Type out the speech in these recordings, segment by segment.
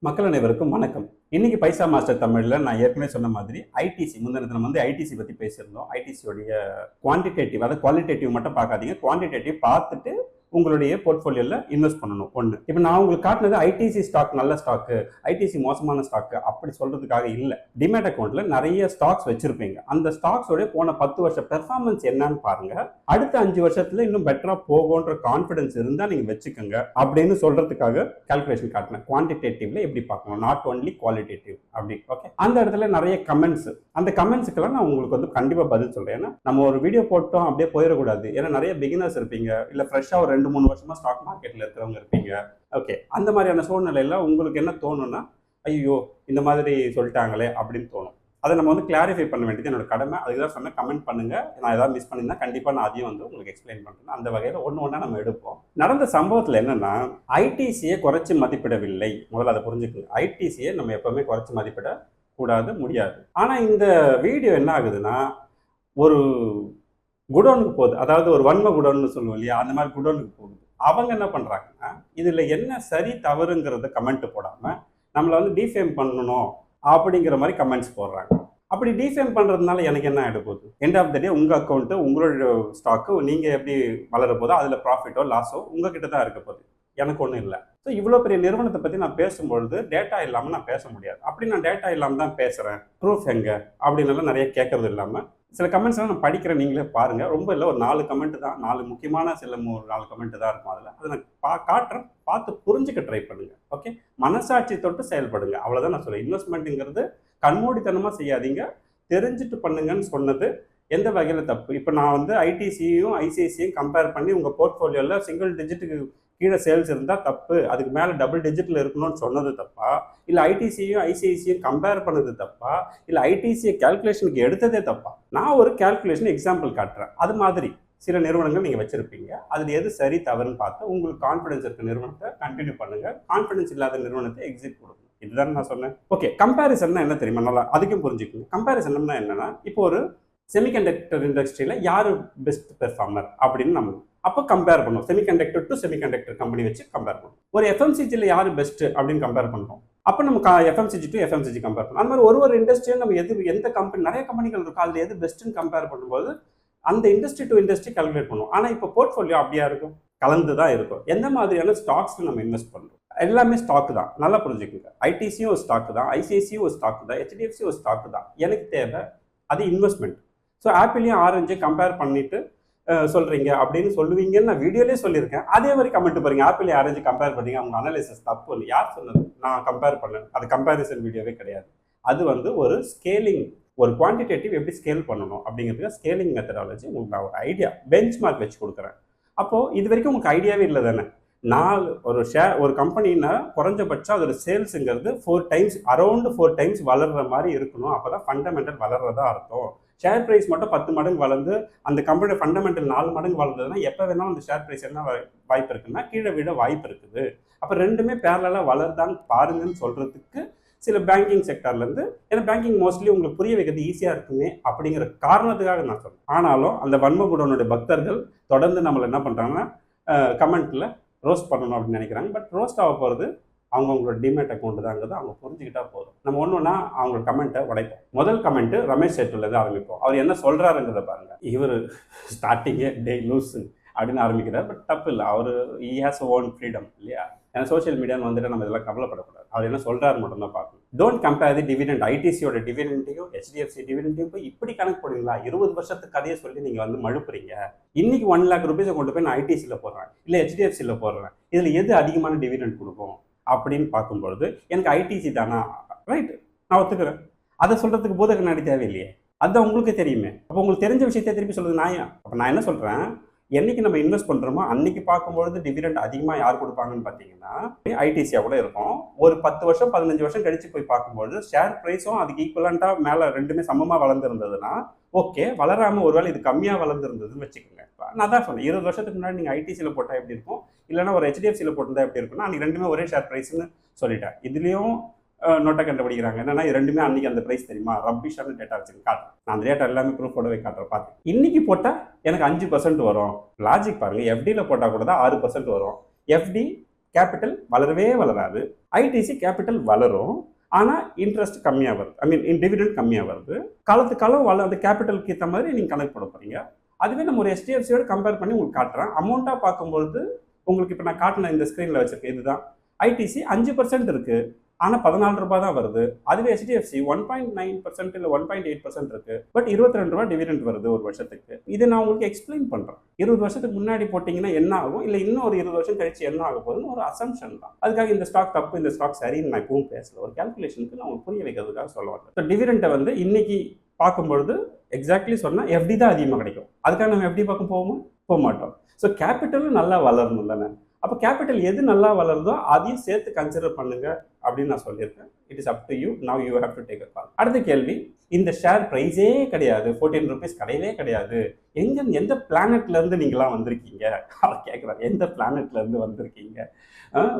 மக்கள் அனைவருக்கும் வணக்கம். இன்னைக்கு பைசா மாஸ்டர் தமிழ்ல நான் ஏற்கனவே சொன்ன மாதிரி ஐடிசி முந்தின தினம் ஐடிசி பத்தி பேசியிருந்தோம். ஐடிசியோடைய குவான்டிடேட்டிவ் அதாவது குவாலிட்டேட்டிவ் மட்டும் பார்க்காதீங்க, குவான்டிடேட்டிவ் பார்த்துட்டு உங்களுடைய போர்ட்ஃபோலியோல இன்வெஸ்ட் பண்ணணும். ஒன்று, இப்போ நான் உங்களுக்கு காட்டினது ஐடிசி ஸ்டாக் நல்ல ஸ்டாக்கு, ஐடிசி மோசமான ஸ்டாக்கு அப்படி சொல்றதுக்காக இல்லை. டிமேட் அக்கௌண்ட்ல நிறைய ஸ்டாக்ஸ் வச்சிருப்பீங்க. அந்த ஸ்டாக்ஸோட போன 10 வருஷ பெர்ஃபார்மன்ஸ் என்னன்னு பாருங்க. அடுத்த 5 வருஷத்துல இன்னும் பெட்டரா போகும்ன்ற கான்ஃபிடன்ஸ் இருந்தா நீங்க வச்சுக்கோங்க அப்படின்னு சொல்றதுக்காக கால்குலேஷன் காட்டினேன். குவான்டிடேட்டிவ்ல எப்படி பார்க்கணும், நாட் ஒன்லி குவாலிட்டேட்டிவ் அப்படி. ஓகே, அந்த இடத்துல நிறைய கமெண்ட்ஸ், அந்த கமெண்ட்ஸுக்கெல்லாம் நான் உங்களுக்கு கண்டிப்பா பதில் சொல்றேன். ஏன்னா நம்ம ஒரு வீடியோ போட்டோம் அப்படியே போயிடக்கூடாது. ஏன்னா நிறைய பிகினர்ஸ் இருப்பீங்க, இல்ல ஃப்ரெஷ்ஷா ஒரு 2-3 வருஷமா ஸ்டாக் மார்க்கெட்ல இருக்கிறவங்க இருப்பீங்க. ஓகே, அந்த மாதிரியான சூழ்நிலையில உங்களுக்கு என்ன தோணும்னா, ஐயோ இந்த மாதிரி சொல்லிட்டாங்களே அப்படின்னு தோணும். அதை நம்ம கிளாரிஃபை பண்ண வேண்டியது என்னோட கடமை. அதுக்கு தான் சொன்னேன், கமெண்ட் பண்ணுங்க. நான் ஏதாவது மிஸ் பண்ணியிருந்தா கண்டிப்பா நான் அதையும் உங்களுக்கு எக்ஸ்பிளைன் பண்றேன். அந்த வகையில் ஒன்று நம்ம எடுப்போம். நடந்த சம்பவத்தில் என்னன்னா, ஐடிசியை குறைச்சி மதிப்பிடவில்லை. முதல்ல அதை புரிஞ்சுக்கோங்க. ஐடிசியை நம்ம எப்பவுமே குறைச்சி மதிப்பிட கூடாது, முடியாது. ஆனா இந்த வீடியோ என்ன ஆகுதுன்னா, ஒரு குடோனுக்கு போகுது. அதாவது ஒரு வன்ம குடோன்னு சொல்லுவோம் இல்லையா, அந்த மாதிரி குடோனுக்கு போகுது. அவங்க என்ன பண்றாங்கன்னா, இதுல என்ன சரி தவறுங்கிறத கமெண்ட் போடாம நம்மளை டிஃபேம் பண்ணணும் அப்படிங்கிற மாதிரி கமெண்ட்ஸ் போடுறாங்க. அப்படி டிஃபேம் பண்றதுனால எனக்கு என்ன ஆகிட போகுது? எண்ட் ஆஃப் த டே உங்க அக்கௌண்ட்டு, உங்களோட ஸ்டாக்கு நீங்க எப்படி வளர போதோ அதுல ப்ராஃபிட்டோ லாஸோ உங்ககிட்ட தான் இருக்க போகுது, எனக்கு ஒன்றும் இல்லை. ஸோ இவ்வளோ பெரிய நிறுவனத்தை பற்றி நான் பேசும்பொழுது டேட்டா இல்லாமல் நான் பேச முடியாது. அப்படி நான் டேட்டா இல்லாமல் தான் பேசுகிறேன், ப்ரூஃப் எங்கே அப்படின்னு நிறைய கேட்கறது இல்லாமல் சில கமெண்ட்ஸ்லாம் நான் படிக்கிறேன், நீங்களே பாருங்கள். ரொம்ப இல்லை, ஒரு 4 கமெண்ட் தான், 4 முக்கியமான 4 கமெண்ட் தான் இருக்கும். அதில் அதை நான் காட்டுறேன், பார்த்து புரிஞ்சுக்க ட்ரை பண்ணுங்க. ஓகே, மனசாட்சி தொட்டு செயல்படுங்க, அவ்வளோதான் நான் சொல்லுவேன். இன்வெஸ்ட்மெண்ட்டுங்கிறது கண்மூடித்தனமாக செய்யாதீங்க, தெரிஞ்சுட்டு பண்ணுங்கன்னு சொன்னது எந்த வகையில் தப்பு? இப்போ நான் ஐடிசியும் ஐசிஐசியும் கம்பேர் பண்ணி உங்கள் போர்ட்ஃபோலியோவில் சிங்கிள் டிஜிட்டுக்கு கீழே சேல்ஸ் இருந்தால் தப்பு, அதுக்கு மேலே டபுள் டிஜிட்டில் இருக்கணும்னு சொன்னது தப்பா? இல்லை ஐடிசியும் ஐசிஐசியும் கம்பேர் பண்ணது தப்பா? இல்லை ஐடிசியை கேல்குலேஷனுக்கு எடுத்ததே தப்பா? நான் ஒரு கேல்குலேஷன் எக்ஸாம்பிள் காட்டுறேன். அது மாதிரி சில நிறுவனங்கள் நீங்கள் வச்சுருப்பீங்க. அதில் எது சரி தவறுன்னு பார்த்து உங்களுக்கு கான்ஃபிடன்ஸ் இருக்க நிறுவனத்தை கண்டினியூ பண்ணுங்கள், கான்ஃபிடன்ஸ் இல்லாத நிறுவனத்தை எக்ஸிட் கொடுங்க. இதுதான் நான் சொன்னேன். ஓகே, கம்பேரிசன்னா என்ன தெரியுமா? நல்லா அதுக்கும் புரிஞ்சுக்கணும். கம்பேரிசன்னா என்னன்னா, இப்போ ஒரு செமிகண்டக்டர் இண்டஸ்ட்ரியில் யார் பெஸ்ட் பெர்ஃபார்மர் அப்படின்னு நம்ம அப்போ கம்பேர் பண்ணுவோம். செமிகண்டக்டர் டு செமிகண்டக்டர் கம்பெனி வச்சு கம்பேர் பண்ணுவோம். ஒரு எஃப்எம்சிஜியில் யார் பெஸ்ட் அப்படின்னு கம்பேர் பண்ணுறோம். அப்போ நம்ம எஃப்எம்சிஜி டு எஃப்எம்சிஜி கம்பேர் பண்ணுவோம். அந்த மாதிரி ஒரு இண்டஸ்ட்ரியும் நம்ம எந்த கம்பெனி, நிறைய கம்பெனிகள் இருக்கும், அதில் எது பெஸ்ட்டுன்னு கம்பேர் பண்ணும்போது அந்த இண்டஸ்ட்ரி டு இண்டஸ்ட்ரி கால்குலேட் பண்ணுவோம். ஆனால் இப்போ போர்ட்ஃபோலியோ அப்படியா இருக்கும், கலந்து தான் இருக்கும். எந்த மாதிரியான ஸ்டாக்ஸில் நம்ம இன்வெஸ்ட் பண்ணுறோம்? எல்லாமே ஸ்டாக்கு தான், நல்லா புரிஞ்சுக்கோங்க. ஐடிசியும் ஒரு ஸ்டாக்கு தான், ஐசிஐசியும் ஒரு ஸ்டாக்கு தான், ஹெச்டிஎஃப்சி ஒரு ஸ்டாக்கு தான். எனக்கு தேவை அது இன்வெஸ்ட்மெண்ட். ஸோ ஆப்பிளையும் ஆரஞ்சு கம்பேர் பண்ணிட்டு சொல்றீங்க அப்படின்னு சொல்லுவீங்கன்னு நான் வீடியோலேயே சொல்லியிருக்கேன். அதே மாதிரி கமெண்ட் பாருங்க, ஆப்பிள் ஆரஞ்சு கம்பேர் பண்ணீங்க, அவங்க அனாலிசிஸ் தப்பு இல்லை. யார் சொன்னது? நான் கம்பேர் பண்ணேன். அது கம்பேரிசன் வீடியோவே கிடையாது. அது ஒரு ஸ்கேலிங், ஒரு குவான்டிடேட்டிவ் எப்படி ஸ்கேல் பண்ணணும் அப்படிங்கிறதுக்கு ஸ்கேலிங் மெத்தடாலஜி உங்களுக்கு நான் ஒரு ஐடியா பெஞ்ச் மார்க் வச்சு கொடுக்குறேன். அப்போது இது வரைக்கும் உங்களுக்கு ஐடியாவே இல்லை தானே? ஒரு கம்பெனின்னா குறைஞ்சபட்சம் அதோட சேல்ஸுங்கிறது 4 டைம்ஸ், அரௌண்ட் 4 டைம்ஸ் வளர்ற மாதிரி இருக்கணும். அப்போ தான் ஃபண்டமெண்டல் வளர்றதா அர்த்தம். ஷேர் ப்ரைஸ் மட்டும் 10 மடங்கு வளர்ந்து அந்த கம்பெனியோட ஃபண்டமெண்டல் 4 மடங்கு வளர்ந்ததுன்னா எப்போ வேணாலும் அந்த ஷேர் ப்ரைஸ் என்ன வாய்ப்பு இருக்குன்னா கீழே விட வாய்ப்பு இருக்குது. அப்போ ரெண்டுமே பேரலாக வளர்தான்னு பாருங்கன்னு சொல்கிறதுக்கு சில பேங்கிங் செக்டர்லேருந்து, ஏன்னா பேங்கிங் மோஸ்ட்லி உங்களுக்கு புரிய வைக்கிறது ஈஸியாக இருக்குமே அப்படிங்கிற காரணத்துக்காக நான் சொல்கிறேன். ஆனாலும் அந்த வன்மகுடனுடைய பக்தர்கள் தொடர்ந்து நம்மளை என்ன பண்ணுறாங்கன்னா கமெண்ட்டில் ரோஸ்ட் பண்ணணும் அப்படின்னு நினைக்கிறாங்க. பட் ரோஸ்ட் ஆக போகிறது அவங்களோட டிமேட் அக்கௌண்ட் தாங்கிறது அவங்க புரிஞ்சுக்கிட்டா போதும். நம்ம ஒன்றுனா அவங்களோட கமெண்ட்டை உடைப்போம். முதல் கமெண்ட்டு ரமேஷ் சேட்டுலேருந்து ஆரம்பிப்போம். அவர் என்ன சொல்கிறாருங்கிறத பாருங்க. இவர் ஸ்டார்டிங்கே டே லூஸ் அப்படின்னு ஆரம்பிக்கிறார். பட் தப்பு இல்லை, அவர் ஹி ஹேஸ் ஓன் ஃப்ரீடம் இல்லையா? ஏன்னா சோஷியல் மீடியான்னு வந்துட்டு நம்ம இதெல்லாம் கவலைப்படக்கூடாது. அவர் என்ன சொல்கிறாரு மட்டும் தான் பார்க்கணும். Don't compare the dividend. ஐடிசியோட டிவிடெண்ட்டையும் ஹெச்டிஎஃப்சி டிவிடெண்ட்டையும் போய் இப்படி கணக்கு போடுவீங்களா? 20 வருஷத்துக்கு கதையை சொல்லி நீங்கள் மழுப்புறீங்க. இன்னைக்கு 1 lakh rupees கொண்டு போய் நான் ஐடிசியில் போடுறேன், இல்லை ஹெச்டிஎஃப்சியில் போடுறேன், இதில் எது அதிகமான டிவிடெண்ட் கொடுக்கும் அப்படின்னு பார்க்கும்பொழுது எனக்கு ஐடிசி தானா? ரைட், நான் ஒத்துக்கிறேன். அதை சொல்கிறதுக்கு பூத கண்ணாடி தேவையில்லையே, அதுதான் உங்களுக்கு தெரியுமே. அப்போ உங்களுக்கு தெரிஞ்ச விஷயத்தை திருப்பி சொல்கிறது நான் ஏன்? அப்போ நான் என்ன சொல்கிறேன், என்னைக்கு நம்ம இன்வெஸ்ட் பண்ணுறோமோ அன்னைக்கு பார்க்கும்பொழுது டிவிடெண்ட் அதிகமாக யார் கொடுப்பாங்கன்னு பார்த்தீங்கன்னா ஐடிசியாக கூட இருக்கும். ஒரு 10 வருஷம் 15 வருஷம் கழிச்சு போய் பார்க்கும்பொழுது ஷேர் ப்ரைஸும் அதுக்கு ஈக்குவலண்ட்டாக மேலே ரெண்டுமே சமமாக வளர்ந்துருந்ததுன்னா ஓகே. வளராமல் ஒருவேளை இது கம்மியாக வளர்ந்துருந்ததுன்னு வச்சுக்கோங்க. நான் தான் சொன்னேன், 20 வருஷத்துக்கு முன்னாடி நீங்கள் ஐடிசியில் போட்டால் எப்படி இருக்கும், இல்லைனா ஒரு ஹெச்டிஎஃப்சியில் போட்டிருந்தா எப்படி இருக்குன்னா அன்றைக்கி ரெண்டுமே ஒரே ஷேர் ப்ரைஸ்ன்னு சொல்லிட்டேன். இதுலேயும் நோட்டை கண்டுபிடிக்கிறாங்க. என்னன்னா ரெண்டுமே அன்றைக்கி அந்த ப்ரைஸ் தெரியுமா, ரப்பிஷான டேட்டா வச்சுன்னு காட்டுறேன். நான் அந்த டேட்டா எல்லாமே ப்ரூஃபோடவே காட்டுறேன். பார்த்து இன்னைக்கு போட்டால் எனக்கு 5% வரும். லாஜிக் பாருங்கள், எஃப்டியில் போட்டால் கூட தான் 6% வரும். எஃப்டி கேபிட்டல் வளரவே வளராது. ஐடிசி கேபிட்டல் வளரும், ஆனால் இன்ட்ரெஸ்ட் கம்மியாக வருது, ஐ மீன் டிவிடெண்ட் கம்மியாக வருது. காலத்துக்கு காலம் அந்த கேபிட்டலுக்கு ஏற்ற மாதிரி நீங்கள் கணக்கு போட போகிறீங்க. அதுவே நம்ம ஒரு HDFCயோட கம்பேர் பண்ணி உங்களுக்கு காட்டுறேன். அமௌண்ட்டாக பார்க்கும்போது உங்களுக்கு இப்போ நான் காட்டின இந்த ஸ்க்ரீனில் வச்சிருக்கேன், இதுதான் ஐடிசி 5% இருக்குது, ஆனால் 14 ரூபாய் தான் வருது. அதுவே HDFC 1.9% இல்லை 1.8% இருக்கு, பட் 22 ரூபாய் டிவிடெண்ட் வருது ஒரு வருஷத்துக்கு. இதை நான் உங்களுக்கு எக்ஸ்பிளைன் பண்ணுறேன். 20 வருஷத்துக்கு முன்னாடி போட்டிங்கன்னா என்ன ஆகும், இல்லை இன்னும் ஒரு 20 வருஷம் கழிச்சு என்ன ஆக போகுதுன்னு ஒரு அசம்ஷன் தான். அதுக்காக இந்த ஸ்டாக் தப்பு, இந்த ஸ்டாக் சரின்னு நான் எப்பவும் பேசல. ஒரு கேல்குலேஷனுக்கு நான் உங்களுக்கு புரிய வைக்கிறதுக்காக சொல்ல வரேன். ஸோ டிவிடெண்ட்டை வந்து இன்னைக்கு பார்க்கும்பொழுது எக்ஸாக்ட்லி சொன்னால் FD தான் அதிகமாக கிடைக்கும். அதுக்காக நம்ம FD பக்கம் போக மாட்டோம். ஸோ கேபிட்டலும் நல்லா வளரணும் தானே. அப்போ கேபிட்டல் எது நல்லா வளருதோ அதையும் சேர்த்து கன்சிடர் பண்ணுங்க அப்படின்னு நான் சொல்லியிருக்கேன். It is up to you, now you have to take a call. அடுத்த கேள்வி, இந்த ஷேர் ப்ரைஸே கிடையாது, 14 ரூபீஸ் கிடையவே கிடையாது, எந்த பிளானட்லேருந்து நீங்களாம் வந்திருக்கீங்க அதை கேட்குறாங்க. எந்த பிளானட்லேருந்து வந்திருக்கீங்க,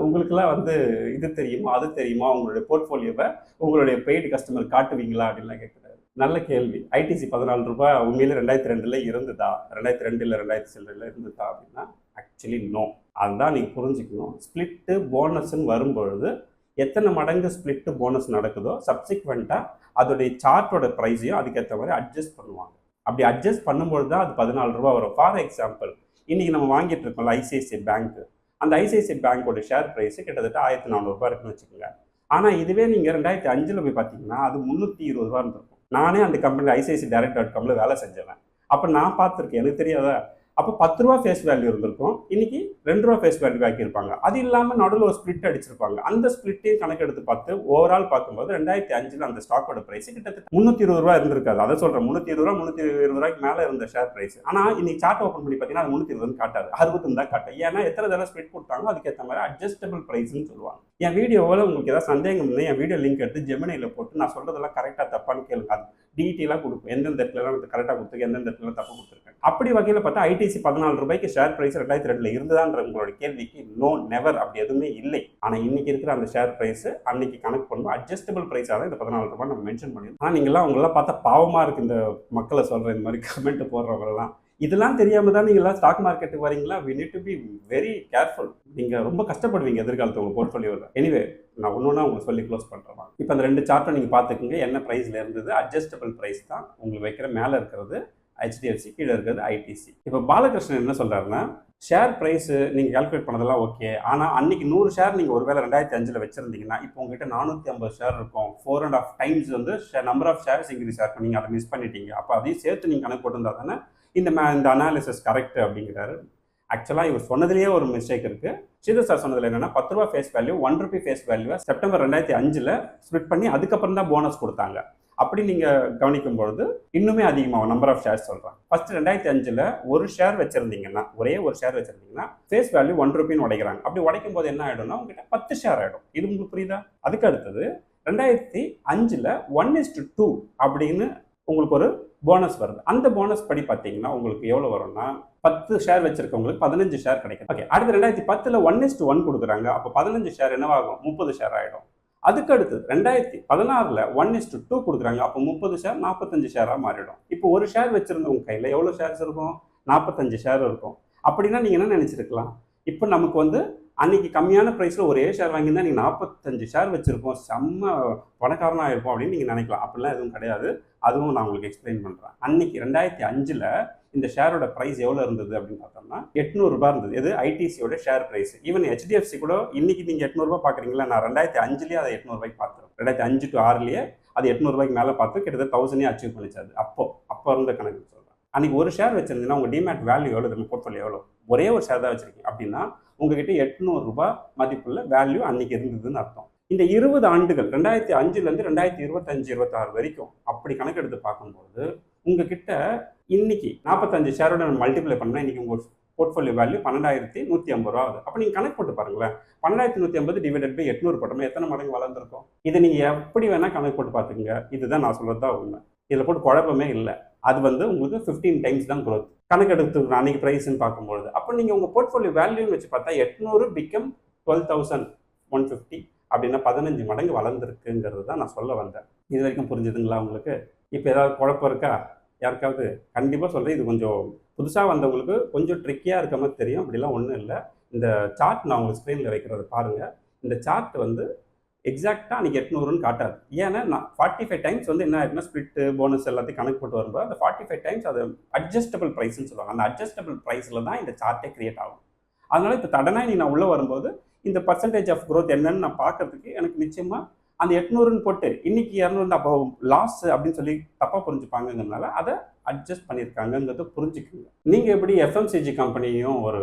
உங்களுக்குலாம் வந்து இது தெரியுமா அது தெரியுமா, உங்களுடைய போர்ட்ஃபோலியோவை உங்களுடைய பெய்டு கஸ்டமர் காட்டுவீங்களா அப்படின்லாம் கேட்குறாரு. நல்ல கேள்வி. ஐடிசி 14 ரூபாய் உண்மையிலே 2002 இருந்ததா, 2002 இல்லை 2000 இருந்ததா அப்படின்னா ஆக்சுவலி நோ. அதுதான் நீங்கள் புரிஞ்சுக்கணும். ஸ்பிளிட்டு போனஸ்ன்னு வரும்பொழுது எத்தனை மடங்கு ஸ்பிளிட்டு போனஸ் நடக்குதோ சப்சிக்வெண்ட்டாக அதோடைய சார்ட்டோட ப்ரைஸையும் அதுக்கேற்ற மாதிரி அட்ஜஸ்ட் பண்ணுவாங்க. அப்படி அட்ஜஸ்ட் பண்ணும்பொழுது தான் அது 14 ரூபா வரும். ஃபார் எக்ஸாம்பிள், இன்றைக்கி நம்ம வாங்கிட்டு இருக்கோம்ல ஐசிஐசிஐ பேங்க்கு, அந்த ஐசிஐசிஐ பேங்கோட ஷேர் ப்ரைஸு கிட்டத்தட்ட 1400 ரூபா இருக்குன்னு வச்சுக்கோங்க. ஆனால் இதுவே நீங்கள் 2005 போய் பார்த்தீங்கன்னா அது 320 ரூபா இருந்திருக்கும். நானே அந்த கம்பெனி ICICdirect.comல வேலை செஞ்சேன். அப்போ நான் பார்த்துருக்கேன், எனக்கு தெரியாதா. அப்போ 10 ரூபா ஃபேஸ் வேல்யூ இருந்திருக்கும், இன்னைக்கு 2 ரூபா ஃபேஸ் வேல்யூ ஆக்கியிருப்பாங்க. அது இல்லாமல் நடுவில் ஒரு ஸ்பிளிட் அடிச்சிருப்பாங்க. அந்த ஸ்பிளிட்டையும் கணக்கெடுத்து பார்த்து ஓவரால் பார்க்கும்போது 2005 அந்த ஸ்டாக்கோட ப்ரைஸ் கிட்டத்தட்ட 320 ரூபா இருந்திருக்காது. அதை சொல்கிறேன், 320 ரூபா 320 ரூபாய்க்கு மேலே இருந்த ஷேர் ப்ரைஸ். ஆனால் இன்னைக்கு சார்ட் ஓப்பன் பண்ணி பார்த்தீங்கன்னா அது 320 காட்டாது, 60 தான் காட்டும். ஏன்னா எத்தனை தடவை ஸ்பிளிட் கொடுத்தாங்களோ அதுக்கேற்ற மாதிரி அட்ஜஸ்டபிள் ப்ரைஸ்ன்னு சொல்லுவாங்க. என் வீடியோவில் உங்களுக்கு ஏதாவது சந்தேகம் இல்லை, என் வீடியோ லிங்க் எடுத்து ஜெமினியில் போட்டு நான் சொல்கிறதெல்லாம் கரெக்டாக தப்பான்னு கேளுங்க. அது டீட்டெயிலாக கொடுக்கும், எந்தெந்த இடத்துலலாம் கரெக்டாக கொடுத்துருக்கு, எந்தெந்த இடத்துல தப்பு கொடுத்துருக்கேன். அப்படி வகையில் பார்த்தா ஐடிசி 14 ரூபாய்க்கு ஷேர் ப்ரைஸ் 2002 இருந்ததான்ற உங்களோட கேள்விக்கு நோ, நெவர், அப்படி எதுவுமே இல்லை. ஆனால் இன்னைக்கு இருக்கிற அந்த ஷேர் ப்ரைஸ் அன்னைக்கு கணக்கு பண்ணும்போது அட்ஜஸ்டபிள் ப்ரைஸாக தான் இந்த 14 ரூபாய் நம்ம மென்ஷன் பண்ணிடுவோம். ஆனால் அவங்களாம் பார்த்தா பாவமாக இருக்குது இந்த மக்களை சொல்கிற இந்த மாதிரி கமெண்ட் போடுறவங்கலாம். இதெல்லாம் தெரியாமல் தான் நீங்களாம் ஸ்டாக் மார்க்கெட்டுக்கு வரீங்களா? we need to be very careful. நீங்கள் ரொம்ப கஷ்டப்படுவீங்க எதிர்காலத்தில் உங்கள் போர்ட்ஃபோலியோவில். எனிவே நான் ஒன்று உங்களுக்கு சொல்லி க்ளோஸ் பண்ணுறேன். இப்போ அந்த 2 சார்ட்டை நீங்கள் பார்த்துக்குங்க. என்ன ப்ரைஸில் இருந்தது அட்ஜஸ்டபிள் ப்ரைஸ் தான் உங்களுக்கு வைக்கிற. மேலே இருக்கிறது HDFC, கீழே இருக்கிறது ITC. இப்போ பாலகிருஷ்ணன் என்ன சொல்கிறாருன்னா, ஷேர் ப்ரைஸு நீங்கள் கால்குலேட் பண்ணதெல்லாம் ஓகே, ஆனால் அன்றைக்கி 100 ஷேர் நீங்கள் ஒருவேளை 2005 வச்சுருந்தீங்கன்னா இப்போ உங்ககிட்ட 450 ஷேர் இருக்கும். 4.5 டைம்ஸ் வந்து நம்பர் ஆஃப் ஷேர்ஸ் இன்க்ரீஸ் ஆகும். நீங்கள் அதை மிஸ் பண்ணிட்டீங்க. அப்போ அதையும் சேர்த்து நீங்கள் கணக்கு போட்டுருந்தா தானே இந்த அனாலிசிஸ் கரெக்ட் அப்படிங்கிறாரு. ஆக்சுவலாக இவர் சொன்னதுலேயே ஒரு மிஸ்டேக் இருக்குது. ஸ்ரீதர் சார் சொன்னதில் என்னென்னா 10 ரூபா ஃபேஸ் வேல்யூ 1 ரூபி ஃபேஸ் வேல்யூவை செப்டம்பர் 2005 ஸ்ப்ளிட் பண்ணி அதுக்கப்புறம் தான் போனஸ் கொடுத்தாங்க. அப்படி நீங்கள் கவனிக்கும் பொழுது இன்னுமே அதிகமாகும் நம்பர் ஆஃப் ஷேர்ஸ் சொல்கிறாங்க. ஃபர்ஸ்ட் 2005 ஒரு ஷேர் வச்சுருந்தீங்கன்னா, ஒரே ஒரு ஷேர் வச்சுருந்தீங்கன்னா ஃபேஸ் வேல்யூ 1 ரூபின்னு உடைக்கிறாங்க. அப்படி உடைக்கும் போது என்ன ஆகிடும்னா உங்ககிட்ட 10 ஷேர் ஆகிடும். இது உங்களுக்கு புரியுதா? அதுக்கு அடுத்தது 2005 1:2 அப்படின்னு உங்களுக்கு ஒரு போனஸ் வருது. அந்த போனஸ் படி பார்த்தீங்கன்னா உங்களுக்கு எவ்வளோ வரும்னா 10 ஷேர் வச்சிருக்கவங்களுக்கு 15 ஷேர் கிடைக்கும். ஓகே, அடுத்து 2010 1:1 கொடுக்குறாங்க. அப்போ 15 ஷேர் என்னவாகும்? 30 ஷேர் ஆகிடும். அதுக்கு அடுத்து 2016 1:2 கொடுக்குறாங்க. அப்போ 30 ஷேர் 45 ஷேராக மாறிடும். இப்போ ஒரு ஷேர் வச்சிருந்தவங்க கையில் எவ்வளோ ஷேர்ஸ் இருக்கும்? 45 ஷேர் இருக்கும். அப்படின்னா நீங்கள் என்ன நினச்சிருக்கலாம், இப்போ நமக்கு வந்து அன்னைக்கு கம்மியான ப்ரைஸில் ஒரே ஷேர் வாங்கியிருந்தா நீங்கள் 45 ஷேர் வச்சுருப்போம், செம்ம பணக்காரனாக இருப்போம் அப்படின்னு நீங்கள் நினைக்கலாம். அப்படிலாம் எதுவும் கிடையாது. அதுவும் நான் உங்களுக்கு எக்ஸ்பிளைன் பண்ணுறேன். அன்னைக்கு 2005 இந்த ஷேரோட ப்ரைஸ் எவ்வளோ இருந்தது அப்படின்னு பார்த்தோம்னா 800 ரூபாய் இருந்தது. இது ஐடிசியோட ஷேர் ப்ரைஸ். ஈவன் HDFC கூட இன்னைக்கு நீங்கள் 800 ரூபாய் பார்க்குறீங்களா, நான் 2005 அதை 800 ரூபாய்க்கு பார்த்துருவேன். 2005 to 6 அது 800 ரூபாய்க்கு மேலே பார்த்து கிட்டத்தட்ட 1000 அச்சீவ் பண்ணிச்சாது. அப்போ இருந்த கணக்கு சொல்கிறேன். அன்றைக்கி ஒரு ஷேர் வச்சுருந்தீங்கன்னா உங்கள் டிமேட் வேல்யூ எவ்வளோ, நம்ம போர்ட்ஃபோலியோ எவ்வளோ, ஒரே ஒரு ஷேர் தான் வச்சுருக்கீங்க அப்படின்னா உங்ககிட்ட 800 ரூபாய் மதிப்புள்ள வேல்யூ அன்றைக்கி இருந்ததுன்னு அர்த்தம். இந்த 20 ஆண்டுகள் 2005 2025-26 வரைக்கும் அப்படி கணக்கெடுத்து பார்க்கும்போது உங்ககிட்ட இன்னைக்கு 45 ஷேரோட மல்டிப்ளை பண்ணால் இன்றைக்கி உங்கள் போர்ட்ஃபோலியோ வேல்யூ 12,150 ரூபா ஆகுது. அப்போ நீங்கள் கணக்கு போட்டு பாருங்களேன், 12,150 டிவைடட் பை 800 போட்டோம்னா எத்தனை மடங்கு வளர்ந்துருக்கும்? இதை நீங்கள் எப்படி வேணால் கணக்கு போட்டு பார்த்துங்க. இதுதான் நான் சொல்கிறது தான் உண்மை. இதில் போட்டு குழப்பமே இல்லை. அது வந்து உங்களுக்கு 15 டைம்ஸ் தான் க்ரோத் கணக்கெடுத்து அன்றைக்கி ப்ரைஸ்ன்னு பார்க்கும்பொழுது. அப்போ நீங்கள் உங்கள் போர்ட்ஃபோலியோ வேல்யூன்னு வச்சு பார்த்தா 800 பிகம் 12,150 அப்படின்னா 15 மடங்கு வளர்ந்துருக்குங்கிறது தான் நான் சொல்ல வந்தேன். இது வரைக்கும் புரிஞ்சுதுங்களா உங்களுக்கு? இப்போ ஏதாவது குழப்பம் இருக்கா? யாருக்காவது கண்டிப்பாக சொல்கிறேன், இது கொஞ்சம் புதுசாக வந்தவங்களுக்கு கொஞ்சம் ட்ரிக்கியாக இருக்க மாதிரி தெரியும். அப்படிலாம் ஒன்றும் இல்லை. இந்த சார்ட் நான் உங்களுக்கு ஸ்க்ரீனில் வைக்கிறத பாருங்கள். இந்த சார்ட் வந்து எக்ஸாக்டாக அன்றைக்கி 800ன்னு காட்டாது. ஏன்னா நான் 45 டைம்ஸ் வந்து என்ன ஆயிருக்குன்னா ஸ்பிளிட்டு போனஸ் எல்லாத்தையும் கணக்கு போட்டு வரும்போது அந்த 45 டைம்ஸ் அது அட்ஜஸ்டபிள் ப்ரைஸ்ன்னு சொல்லுவாங்க. அந்த அட்ஜஸ்டபிள் ப்ரைஸில் தான் இந்த சார்ட்டே கிரியேட் ஆகும். அதனால் இப்போ தடனாக நான் உள்ளே வரும்போது இந்த பர்சன்டேஜ் ஆஃப் க்ரோத் என்னன்னு நான் பார்க்கறதுக்கு எனக்கு நிச்சயமாக அந்த 800ன்னு போட்டு இன்னைக்கு 200 அப்போ லாஸ் அப்படின்னு சொல்லி தப்பாக புரிஞ்சுப்பாங்கங்கிறதுனால அதை அட்ஜஸ்ட் பண்ணியிருக்காங்கங்கிறத புரிஞ்சுக்குங்க. நீங்கள் எப்படி எஃப்எம்சிஜி கம்பெனியும் ஒரு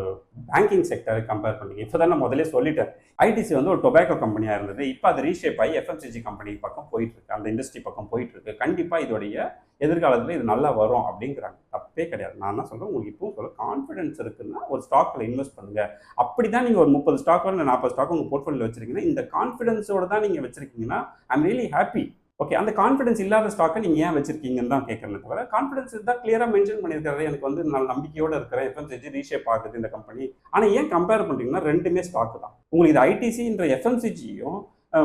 பேங்கிங் செக்டரை கம்பேர் பண்ணீங்க? இப்போ தான் நான் முதலே சொல்லிட்டேன், ஐடிசி வந்து ஒரு டொபாக்கோ கம்பெனியாக இருந்தது. இப்போ அது ரீஷேப் ஆகி எஃப்எம்சிஜி கம்பெனி பக்கம் போயிட்டு இருக்கு, அந்த இண்டஸ்ட்ரி பக்கம் போயிட்டு இருக்கு. கண்டிப்பாக இதோடைய எதிர்காலத்தில் இது நல்லா வரும் அப்படிங்கிறாங்க. தப்பே கிடையாது. நான் என்ன சொல்கிறேன், உங்களுக்கு இப்பவும் சொல்ல கான்ஃபிடன்ஸ் இருக்குன்னா ஒரு ஸ்டாக்கில் இன்வெஸ்ட் பண்ணுங்க. அப்படி தான் நீங்கள் ஒரு 30 ஸ்டாக்கோ இல்லை 40 ஸ்டாக்கோ உங்கள் போர்ட்ஃபோலியோ வச்சிருக்கீங்கன்னா, இந்த கான்ஃபிடன்ஸோடு தான் நீங்கள் வச்சிருக்கீங்கன்னா ஐம் ரியலி ஹாப்பி. ஓகே, அந்த கான்ஃபிடன்ஸ் இல்லாத ஸ்டாக்கை நீங்கள் ஏன் வச்சிருக்கீங்கன்னு தான் கேட்கறேன். தவிர கான்ஃபிடன்ஸ் தான் கிளியராக மென்ஷன் பண்ணியிருக்காரு. எனக்கு வந்து நான் நம்பிக்கையோடு இருக்கிறேன், எஃப்எம்சிஜி ரீஷேப் ஆகுது இந்த கம்பெனி. ஆனால் ஏன் கம்பேர் பண்ணுறீங்கன்னா ரெண்டுமே ஸ்டாக் தான். உங்களுக்கு இது ஐடிசின்ற எஃப்எம்சிஜியும்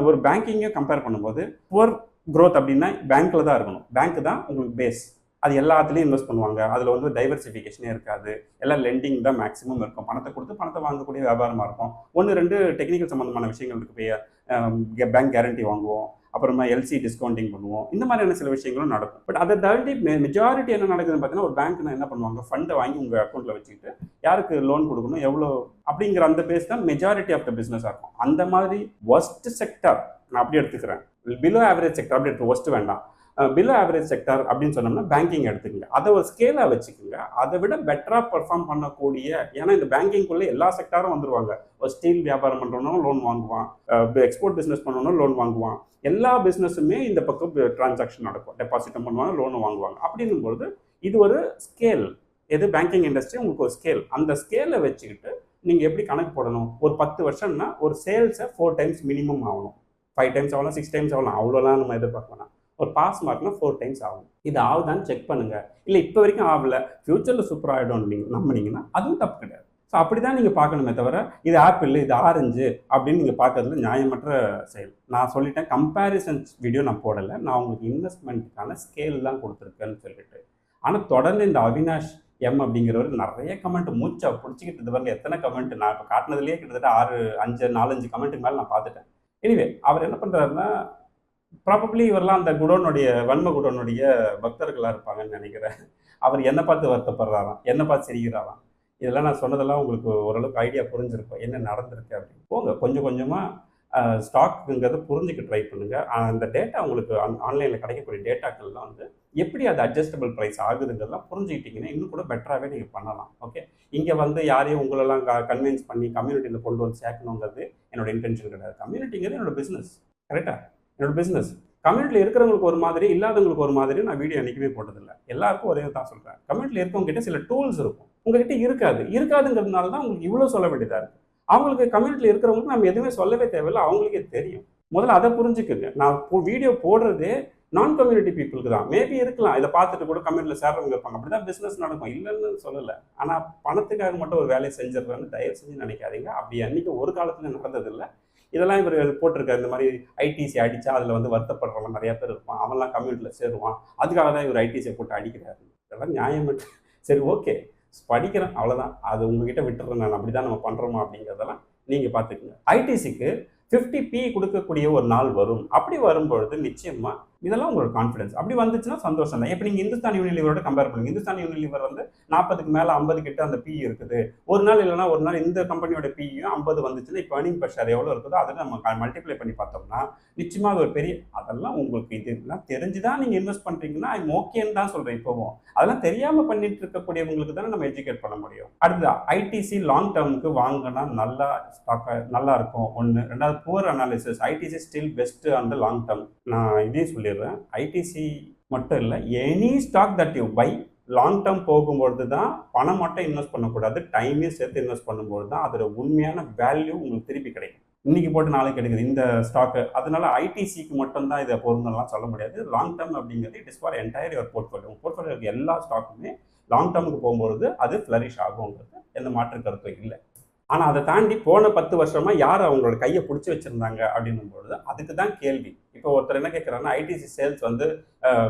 ஒரு பேங்கிங்கையும் கம்பேர் பண்ணும்போது புவர் க்ரோத் அப்படின்னா பேங்க்கில் தான் இருக்கணும். பேங்க் தான் உங்களுக்கு பேஸ். அது எல்லாத்துலேயும் இன்வெஸ்ட் பண்ணுவாங்க. அதில் வந்து டைவர்சிஃபிகேஷனே இருக்காது. எல்லாம் லெண்டிங் தான் மேக்ஸிமம் இருக்கும். பணத்தை கொடுத்து பணத்தை வாங்கக்கூடிய வியாபாரமாக இருக்கும். 1-2 டெக்னிக்கல் சம்மந்தமான விஷயங்கள் இருக்கு. போய் பேங்க் கேரண்டி வாங்குவோம், அப்புறமா எல்சி டிஸ்கவுண்டிங் பண்ணுவோம். இந்த மாதிரியான சில விஷயங்களும் நடக்கும். பட் அதை தாண்டி மெஜாரிட்டி என்ன நடக்குதுன்னு பார்த்தீங்கன்னா, ஒரு பேங்க்னா என்ன பண்ணுவாங்க, ஃபண்டை வாங்கி உங்கள் அக்கௌண்ட்டில் வச்சுக்கிட்டு யாருக்கு லோன் கொடுக்கணும், எவ்வளோ அப்படிங்கிற அந்த பேஸ் தான் மெஜாரிட்டி ஆஃப் த பிஸ்னஸாக இருக்கும். அந்த மாதிரி ஒஸ்ட் செக்டர் நான் அப்படி எடுத்துக்கிறேன். பிலோ ஆவரேஜ் செக்டர் அப்படி எடுத்து ஒஸ்ட் வேண்டாம். பிலோ ஆவரேஜ் செக்டர் அப்படின்னு சொன்னோம்னா பேங்கிங் எடுத்துக்கங்க. அதை ஒரு ஸ்கேலாக வச்சுக்கோங்க. அதை விட பெட்டராக பெர்ஃபார்ம் பண்ணக்கூடிய, ஏன்னா இந்த பேங்கிங்குள்ளே எல்லா செக்டாரும் வந்துருவாங்க. ஒரு ஸ்டீல் வியாபாரம் பண்ணுறவனும் லோன் வாங்குவான், எக்ஸ்போர்ட் பிஸ்னஸ் பண்ணணும் லோன் வாங்குவான். எல்லா பிஸ்னஸுமே இந்த பக்கம் டிரான்சாக்ஷன் நடக்கும். டெபாசிட்டும் பண்ணுவாங்க, லோனும் வாங்குவாங்க. அப்படிங்கும்போது இது ஒரு ஸ்கேல். எது பேங்கிங் இண்டஸ்ட்ரி உங்களுக்கு ஒரு ஸ்கேல். அந்த ஸ்கேலை வச்சுக்கிட்டு நீங்கள் எப்படி கணக்கு போடணும், ஒரு 10 வருஷம்னா ஒரு சேல்ஸை 4 டைம்ஸ் மினிமம் ஆகணும். 5 டைம்ஸ் ஆகலாம், 6 டைம்ஸ் ஆகலாம். அவ்வளோலாம் நம்ம எதிர்பார்க்கலாம். ஒரு பாஸ் மார்க்னா 4 டைம்ஸ் ஆகும். இது ஆகுதான்னு செக் பண்ணுங்க. இல்லை இப்போ வரைக்கும் ஆகல, ஃபியூச்சரில் சூப்பர் ஆகிடும் நீங்கள் நம்பினீங்கன்னா அதுவும் தப்பு கிடையாது. ஸோ அப்படி தான் நீங்கள் பார்க்கணுமே தவிர இது ஆப்பிள் இது ஆரஞ்சு அப்படின்னு நீங்கள் பார்க்கறதுல நியாயமற்ற செயல். நான் சொல்லிட்டேன், கம்பேரிசன்ஸ் வீடியோ நான் போடலை. நான் உங்களுக்கு இன்வெஸ்ட்மெண்ட்டுக்கான ஸ்கேல் தான் கொடுத்துருக்கேன்னு சொல்லிட்டு. ஆனால் தொடர்ந்து இந்த அவினாஷ் எம் அப்படிங்கிறவர் நிறைய கமெண்ட் மூச்சை பிடிச்சிக்கிட்டு இது எத்தனை கமெண்ட் நான் இப்போ காட்டினதுலேயே கிட்டத்தட்ட 4-5 கமெண்ட்டுக்கு மேலே நான் பார்த்துட்டேன். எனிவே அவர் என்ன பண்ணுறாருன்னா, ப்ராபப்ளி இவரெல்லாம் அந்த குடோனுடைய வன்ம குடோனுடைய பக்தர்களாக இருப்பாங்கன்னு நினைக்கிறேன். அவர் என்னை பார்த்து வருத்தப்படுறாராம், என்னை பார்த்து சிரிக்கிறாராம். இதெல்லாம் நான் சொன்னதெல்லாம் உங்களுக்கு ஓரளவுக்கு ஐடியா புரிஞ்சிருக்கும் என்ன நடந்திருக்கு அப்படின்னு. போங்க கொஞ்சம் கொஞ்சமாக ஸ்டாக்குங்கிறத புரிஞ்சுக்க ட்ரை பண்ணுங்கள். அந்த டேட்டா உங்களுக்கு ஆன்லைனில் கிடைக்கக்கூடிய டேட்டாக்கள்லாம் வந்து எப்படி அது அட்ஜஸ்டபிள் ப்ரைஸ் ஆகுதுங்கிறதெல்லாம் புரிஞ்சுக்கிட்டிங்கன்னா இன்னும் கூட பெட்டராகவே நீங்கள் பண்ணலாம். ஓகே, இங்கே வந்து யாரையும் உங்களெல்லாம் கன்வின்ஸ் பண்ணி கம்யூனிட்டியில் கொண்டு வந்து சேர்க்கணுங்கிறது என்னோட இன்டென்ஷன் கிடையாது. கம்யூனிட்டிங்கிறது என்னோட பிஸ்னஸ். கரெக்டாக, என்னோட பிஸ்னஸ். கம்யூனிட்டியில் இருக்கிறவங்களுக்கு ஒரு மாதிரி, இல்லாதவங்களுக்கு ஒரு மாதிரி நான் வீடியோ என்றைக்குமே போட்டதில்லை. எல்லாருக்கும் ஒரே தான் சொல்கிறேன். கம்யூனிட்டியில் இருக்கவங்க கிட்ட சில டூல்ஸ் இருக்கும், உங்ககிட்ட இருக்காதுங்கிறதுனால தான் உங்களுக்கு இவ்வளோ சொல்ல வேண்டியதாக இருக்குது. அவங்களுக்கு கம்யூனிட்டியில் இருக்கிறவங்களுக்கு நம்ம எதுவுமே சொல்லவே தேவையில்லை, அவங்களுக்கே தெரியும். முதல்ல அதை புரிஞ்சுக்குங்க. நான் வீடியோ போடுறதே நான் கம்யூனிட்டி பீப்புளுக்கு தான். மேபி இருக்கலாம், இதை பார்த்துட்டு கூட கம்யூனிட்டியில் சேர்றவங்க இருப்பாங்க. அப்படி தான் பிஸ்னஸ் நடக்கும், இல்லைன்னு சொல்லலை. ஆனால் பணத்துக்காக மட்டும் ஒரு வேலையை செஞ்சிடறேன்னு தயவு செஞ்சு நினைக்காதீங்க. அப்படி அன்றைக்கி ஒரு காலத்தில் நடந்ததில்லை. இதெல்லாம் இவர் போட்டிருக்காரு. இந்த மாதிரி ஐடிசி அடித்தா அதில் வந்து வருத்தப்படுறவங்க நிறையா பேர் இருப்பான், அவன்லாம் கம்யூனிட்டியில் சேருவான், அதுக்காக தான் இவர் ஐடிசியை போட்டு அடிக்கிறாரு. இதெல்லாம் நியாயம். சரி, ஓகே, படிக்கிறேன், அவ்வளோதான். அது உங்ககிட்ட விட்டுறேன். நான் அப்படி தான் நம்ம பண்ணுறோமா அப்படிங்கிறதெல்லாம் நீங்கள் பார்த்துக்குங்க. ஐடிசிக்கு 50p கொடுக்கக்கூடிய ஒரு நாள் வரும். அப்படி வரும்பொழுது நிச்சயமாக இதெல்லாம் உங்களோட கான்ஃபிடன்ஸ். அப்படி வந்துச்சுன்னா சந்தோஷம் தான். இப்போ நீங்கள் இந்துஸ்தான் யூனிலிவரோட கம்பேர் பண்ணுங்க. இந்துஸ்தான் யூனிலிவர் வந்து 40க்கு மேலே 50 கிட்ட அந்த பி இருக்குது. ஒரு நாள் இல்லைனா ஒரு நாள் இந்த கம்பெனியோட பியும் 50 வந்துச்சுன்னா இப்போ ஏர்னிங் பர் ஷேர் எவ்வளோ இருக்குதோ அதை நம்ம மல்டிப்ளை பண்ணி பார்த்தோம்னா நிச்சயமாக அது ஒரு பெரிய, அதெல்லாம் உங்களுக்கு இதெல்லாம் தெரிஞ்சு தான் நீங்கள் இன்வெஸ்ட் பண்ணுறீங்கன்னா ஐம் ஓகேன்னு தான் சொல்கிறேன். இப்போவும் அதெல்லாம் தெரியாமல் பண்ணிட்டு இருக்கக்கூடியவங்களுக்கு தானே நம்ம எஜுகேட் பண்ண முடியும். அடுத்தது ஐடிசி லாங் டேர்முக்கு வாங்கினா நல்லா ஸ்டாக்காக நல்லா இருக்கும். ஒன்று. ரெண்டாவது, poor analysis. ITC still best on the long term. நான் இதையும் சொல்லிடுறேன், ஐடிசி மட்டும் இல்லை, any stock that you buy long term போகும்பொழுது தான் பணம் மட்டும் இன்வெஸ்ட் பண்ணக்கூடாது, டைமையும் சேர்த்து இன்வெஸ்ட் பண்ணும்போது தான் அதோட உண்மையான வேல்யூ உங்களுக்கு திருப்பி கிடைக்கும். இன்னைக்கு போட்டு நாளைக்கு கிடைக்குது இந்த ஸ்டாக்கு. அதனால ஐடிசிக்கு மட்டும்தான் இதை பொருந்தெல்லாம் சொல்ல முடியாது. லாங் டேர்ம் அப்படிங்கிறது it is for entire your portfolio. Portfolio இருக்க எல்லா ஸ்டாக்குமே லாங் டேர்முக்கு போகும்போது அது ஃப்ளரிஷ் ஆகுங்கிறது எந்த மாற்று கருத்தும் இல்லை. ஆனால் அதை தாண்டி போன 10 வருஷமா யார் அவங்களோட கையை பிடிச்சி வச்சிருந்தாங்க அப்படின்னும் பொழுது அதுக்கு தான் கேள்வி. இப்போ ஒருத்தர் என்ன கேட்குறாங்கன்னா ஐடிசி சேல்ஸ் வந்து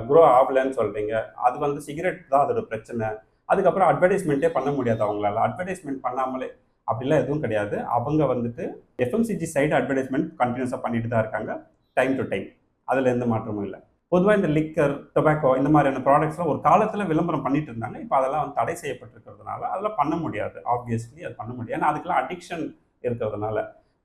க்ரோ ஆகலன்னு சொல்கிறீங்க, அது வந்து சிகரெட் தான் அதோட பிரச்சனை, அதுக்கப்புறம் அட்வர்டைஸ்மெண்ட்டே பண்ண முடியாது அவங்களால, அட்வர்டைஸ்மெண்ட் பண்ணாமலே அப்படிலாம் எதுவும் கிடையாது. அவங்க வந்துட்டு எஃப்எம்சிஜி சைடு அட்வர்டைஸ்மெண்ட் கண்டினியூஸாக பண்ணிட்டு தான் இருக்காங்க டைம் டு டைம், அதில் எந்த மாற்றமும் இல்லை. பொதுவாக இந்த லிக்கர், டொபாக்கோ இந்த மாதிரியான ப்ராடக்ட்ஸ்லாம் ஒரு காலத்தில் விளம்பரம் பண்ணிட்டு இருந்தாங்க. இப்போ அதெல்லாம் வந்து தடை செய்யப்பட்டிருக்கிறதுனால அதெல்லாம் பண்ண முடியாது. ஆப்வியஸ்லி அது பண்ண முடியாது, ஏன்னா அதுக்கெல்லாம் அடிக்ஷன் இருக்கிறதுனால.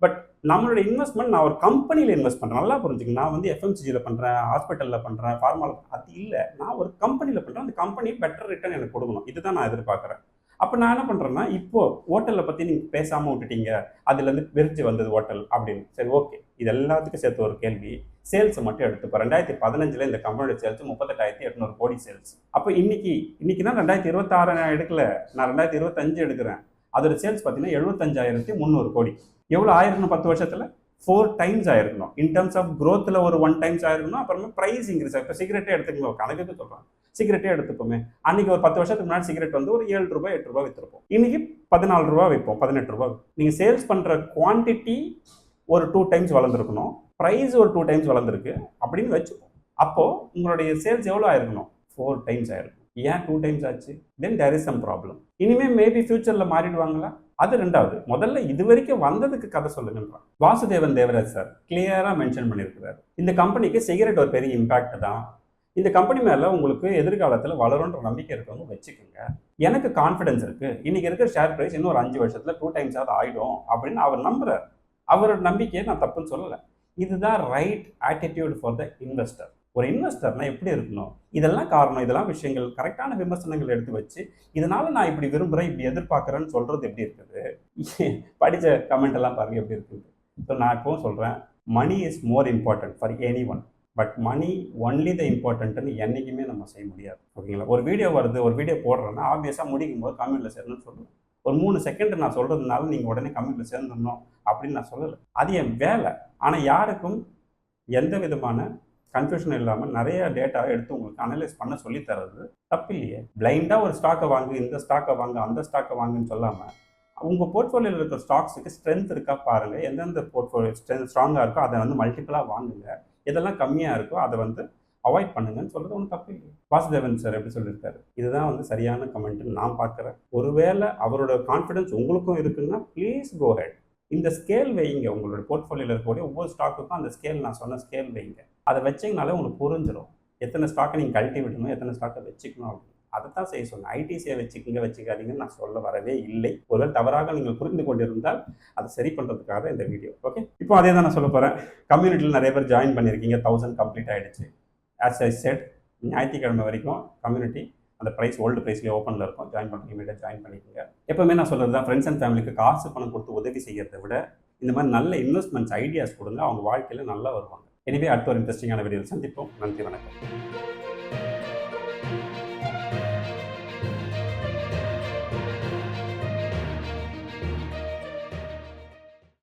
பட் நம்மளோட இன்வெஸ்ட்மெண்ட், நான் ஒரு கம்பெனியில் இன்வெஸ்ட் பண்ணுறேன், நல்லா புரிஞ்சுங்க. நான் வந்து எஃப்எம்சிஜியில் பண்ணுறேன், ஹாஸ்பிட்டலில் பண்ணுறேன், ஃபார்மாவில், அது இல்லை. நான் ஒரு கம்பெனியில் பண்ணுறேன், அந்த கம்பெனி பெட்டர் ரிட்டர்ன் எனக்கு கொடுக்கணும், இதுதான் நான் எதிர்பார்க்குறேன். அப்போ நான் என்ன பண்ணுறேன்னா, இப்போது ஹோட்டலில் பற்றி நீங்கள் பேசாமல் விட்டுட்டீங்க, அதுலேருந்து விரிச்சு வந்தது ஹோட்டல் அப்படின்னு. சரி, ஓகே, இது எல்லாத்துக்கும் சேர்த்து ஒரு கேள்வி. சேல்ஸை மட்டும் எடுத்துப்போம். 2015 இந்த கம்பெனியோட சேல்ஸ் 38,800 கோடி சேல்ஸ். அப்போ இன்னைக்கு தான் 2026 நான் எடுக்கல, நான் 2025 எடுக்கிறேன். அதோட சேல்ஸ் பார்த்தீங்கன்னா 75,300 கோடி. எவ்வளோ ஆயிருக்கணும் 10 வருஷத்தில்? 4 டைம்ஸ் ஆயிருக்கணும். இன் டர்ம்ஸ் ஆஃப் க்ரோத்தில் ஒரு 1 டைம்ஸ் ஆயிருக்கணும். அப்புறமா ப்ரைஸ் இன்க்ரீஸ் ஆகும். இப்போ சிகரெட்டே எடுத்துக்கணும், கணக்குக்கு சொல்கிறேன், சிகரெட்டே எடுத்துப்போமே. அன்றைக்கி ஒரு 10 வருஷத்துக்கு முன்னாடி சிகரெட் வந்து ஒரு 7 ரூபாய் 8 ரூபாய் விற்றுருப்போம். இன்றைக்கி 14 ரூபா விற்போம், 18 ரூபா. நீங்கள் சேல்ஸ் பண்ணுற குவான்டிட்டி ஒரு 2 டைம்ஸ் வளர்ந்துருக்கணும், ப்ரைஸ் ஒரு 2 டைம்ஸ் வளர்ந்துருக்கு அப்படின்னு வச்சுப்போம். அப்போது உங்களுடைய சேல்ஸ் எவ்வளோ ஆயிருக்கணும்? 4 டைம்ஸ் ஆயிருக்கும். ஏன் 2 டைம்ஸ் ஆச்சு? தென் தேர் இஸ் சம் ப்ராப்ளம். இனிமேல் மேபி ஃபியூச்சரில் மாறிடுவாங்களா? அது ரெண்டாவது. முதல்ல இது வரைக்கும் வந்ததுக்கு கதை சொல்லுங்கன்றான். வாசுதேவன் தேவராஜ் சார் கிளியராக மென்ஷன் பண்ணியிருக்கிறார், இந்த கம்பெனிக்கு சிகரெட் ஒரு பெரிய இம்பாக்ட் தான், இந்த கம்பெனி மேலே உங்களுக்கு எதிர்காலத்தில் வளரும்ன்ற நம்பிக்கை இருக்கவங்க வச்சுக்கோங்க, எனக்கு கான்ஃபிடன்ஸ் இருக்குது, இன்றைக்கி இருக்கிற ஷேர் ப்ரைஸ் இன்னும் ஒரு 5 வருஷத்தில் 2 டைம்ஸாவது ஆகிடும் அப்படின்னு அவர் நம்புறார். அவரோட நம்பிக்கையை நான் தப்புன்னு சொல்லலை. இதுதான் right attitude for the investor. ஒரு இன்வெஸ்டர்னா எப்படி இருக்கணும்? இதெல்லாம் காரணம், இதெல்லாம் விஷயங்கள், கரெக்டான விமர்சனங்கள் எடுத்து வச்சு, இதனால நான் இப்படி விரும்புகிறேன், இப்படி எதிர்பார்க்குறேன்னு சொல்கிறது எப்படி இருக்குது? படித்த கமெண்ட் எல்லாம் பாருங்க எப்படி இருக்குது. ஸோ நான் இப்போவும் சொல்கிறேன், money is more important for any one, but money only the இம்பார்ட்டன்ட்னு என்றைக்குமே நம்ம செய்ய முடியாது. ஓகேங்களா? ஒரு வீடியோ வருது, ஒரு வீடியோ போடுறேன்னா ஆப்வியஸாக முடிக்கும் போது கமெண்ட்டில் சேரணும்னு சொல்லுவேன். ஒரு 3 செகண்ட் நான் சொல்கிறதுனால நீங்கள் உடனே கமெண்ட்டில் சேர்ந்துடணும் அப்படின்னு நான் சொல்லலை. அது என் வேலை. ஆனால் யாருக்கும் எந்த விதமான கன்ஃபியூஷன் இல்லாமல் நிறைய டேட்டாவை எடுத்து உங்களுக்கு அனலைஸ் பண்ண சொல்லித்தரது தப்பு இல்லையே. பிளைண்டாக ஒரு ஸ்டாக்கை வாங்கு, இந்த ஸ்டாக்கை வாங்கு, அந்த ஸ்டாக்கை வாங்குன்னு சொல்லாமல் உங்கள் போர்ட்ஃபோலியோவில் இருக்கிற ஸ்டாக்ஸுக்கு ஸ்ட்ரென்த் இருக்கா பாருங்கள். எந்தெந்த போர்ட்ஃபோலியோ ஸ்ட்ராங்காக இருக்கோ அதை வந்து மல்டிபிளாக வாங்குங்க, எதெல்லாம் கம்மியாக இருக்கோ அதை வந்து அவாய்ட் பண்ணுங்கன்னு சொல்கிறது ஒன்றும் தப்பு இல்லை. வாசுதேவன் சார் எப்படி சொல்லியிருக்காரு, இதுதான் வந்து சரியான கமெண்ட்னு நான் பார்க்குறேன். ஒருவேளை அவரோட கான்ஃபிடன்ஸ் உங்களுக்கும் இருக்குன்னா ப்ளீஸ் கோ ஹெட். இந்த ஸ்கேல் வைங்க, உங்களோட போர்ட்ஃபோலியோவில் இருக்கக்கூடிய ஒவ்வொரு ஸ்டாக்குக்கும் அந்த ஸ்கேல், நான் சொன்ன ஸ்கேல் வைங்க. அதை வச்சிங்கனாலே உங்களுக்கு புரிஞ்சிடும் எத்தனை ஸ்டாக்கை நீங்கள் கழட்டி விடணும், எத்தனை ஸ்டாக்கை வச்சுக்கணும் அப்படின்னு. அதை தான் செய்ய சொன்னேன். ஐடிசியை வச்சுக்காதீங்கன்னு நான் சொல்ல வரவே இல்லை. ஒருவேளை தவறாக நீங்கள் புரிந்து கொண்டிருந்தால் அதை சரி பண்ணுறதுக்காக தான் இந்த வீடியோ. ஓகே, இப்போ அதே தான் நான் சொல்ல போகிறேன். கம்யூனிட்டியில் நிறைய பேர் ஜாயின் பண்ணியிருக்கீங்க, 1000 கம்ப்ளீட் ஆகிடுச்சு. ஆஸ் ஐ செட், ஞாயிற்றுக்கிழமை வரைக்கும் கம்யூனிட்டி அந்த ப்ரைஸ் ஓல்டு ப்ரைஸ்லேயே ஓப்பனில் இருக்கும். ஜாயின் பண்ணுறீங்க, இமீடியட்டாக ஜாயின் பண்ணிக்கோங்க. எப்போவுமே நான் சொல்கிறது தான், ஃப்ரெண்ட்ஸ் அண்ட் ஃபேமிலிக்கு காசு பணம் கொடுத்து உதவி செய்கிறத விட இந்த மாதிரி நல்ல இன்வெஸ்ட்மெண்ட்ஸ் ஐடியாஸ் கொடுங்க, அவங்க வாழ்க்கையில் நல்லா வருவாங்க. எனவே அடுத்த ஒரு இன்ட்ரெஸ்டிங்கான வீடியோவில் சந்திப்போம். நன்றி, வணக்கம்.